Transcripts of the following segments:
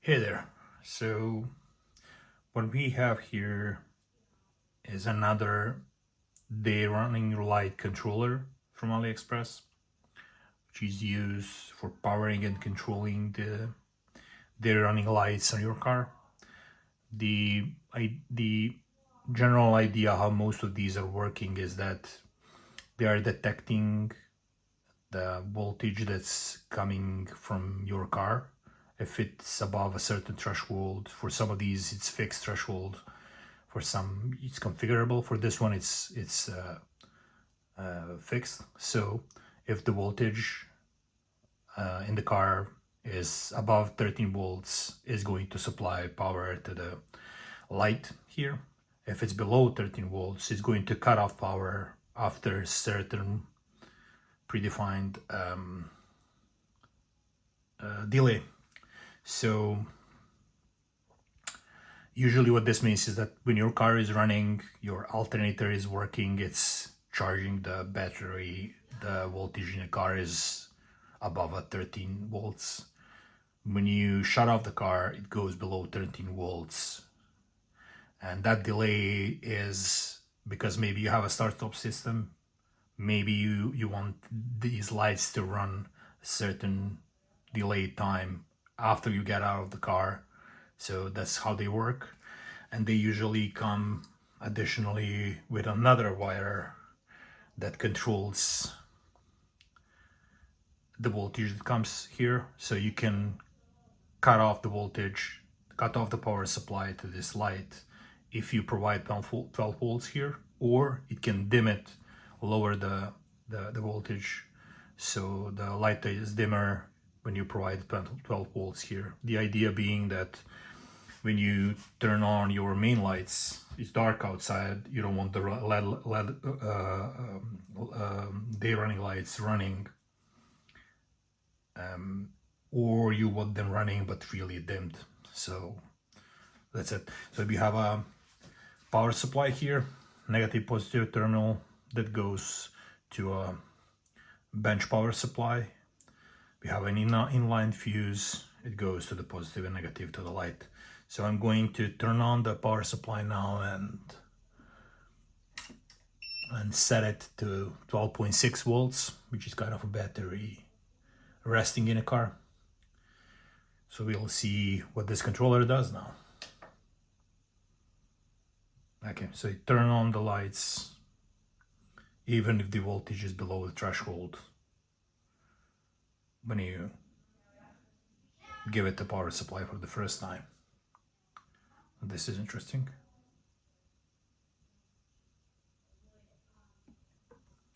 Hey there. So what we have here is another day running light controller from Aliexpress, which is used for powering and controlling the day running lights on your car. The general idea how most of these are working is that they are detecting the voltage that's coming from your car. If it's above a certain threshold, for some of these it's fixed threshold, for some it's configurable. For this one it's fixed. So if the voltage in the car is above 13 volts, is going to supply power to the light here. If it's below 13 volts, it's going to cut off power after certain predefined delay. So usually what this means is that when your car is running, your alternator is working, it's charging the battery, the voltage in the car is above 13 volts. When you shut off the car, it goes below 13 volts. And that delay is because maybe you have a start-stop system. Maybe you want these lights to run a certain delay time after you get out of the car. So that's how they work. And they usually come additionally with another wire that controls the voltage that comes here. So you can cut off the voltage, cut off the power supply to this light if you provide 12 volts here, or it can dim it, lower the voltage, so the light is dimmer when you provide 12 volts here. The idea being that when you turn on your main lights, it's dark outside, you don't want the day running lights running, or you want them running but really dimmed. So that's it. So we have a power supply here, negative positive terminal that goes to a bench power supply. We have an inline fuse, it goes to the positive and negative to the light. So I'm going to turn on the power supply now and set it to 12.6 volts, which is kind of a battery resting in a car. So we'll see what this controller does now. Okay, so you turn on the lights even if the voltage is below the threshold when you give it the power supply for the first time. This is interesting.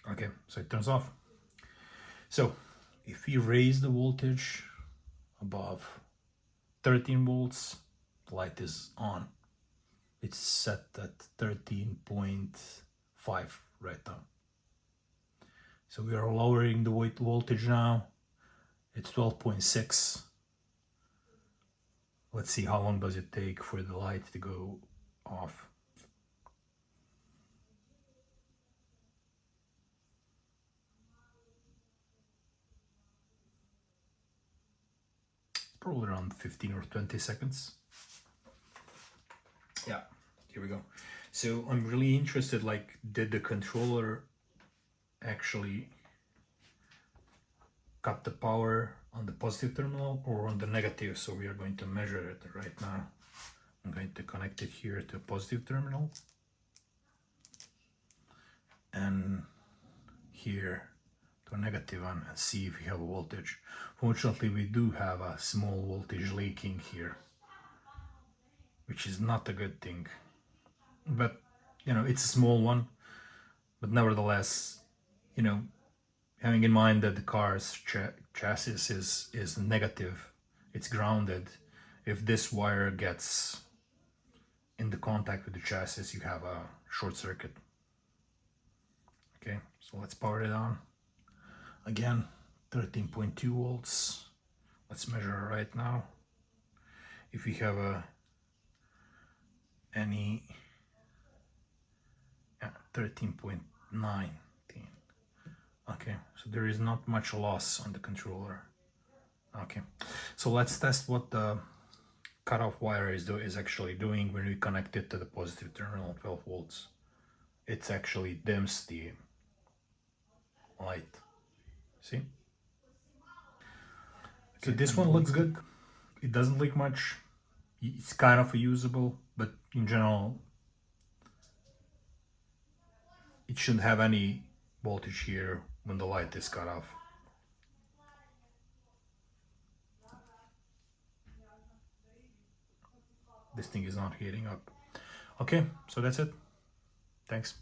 Okay, so it turns off. So if we raise the voltage above 13 volts, the light is on. It's set at 13.5 right now. So we are lowering the voltage now. It's 12.6. Let's see how long does it take for the light to go off. It's probably around 15 or 20 seconds. Yeah, here we go. So I'm really interested, like, did the controller actually cut the power on the positive terminal or on the negative? So we are going to measure it right now. I'm going to connect it here to a positive terminal and here to a negative one, and see if we have a voltage. Fortunately, we do have a small voltage leaking here, which is not a good thing, but you know, it's a small one. But nevertheless, you know, having in mind that the car's chassis is negative, it's grounded. If this wire gets in the contact with the chassis, you have a short circuit. Okay, so let's power it on. Again, 13.2 volts. Let's measure right now. If we have any 13.9. Okay, so there is not much loss on the controller. Okay, so let's test what the cutoff wire is actually doing when we connect it to the positive terminal 12 volts. It's actually dims the light. See? So this one looks good. It doesn't leak much. It's kind of usable, but in general, it shouldn't have any voltage here when the light is cut off. This thing is not heating up. Okay, so that's it. Thanks.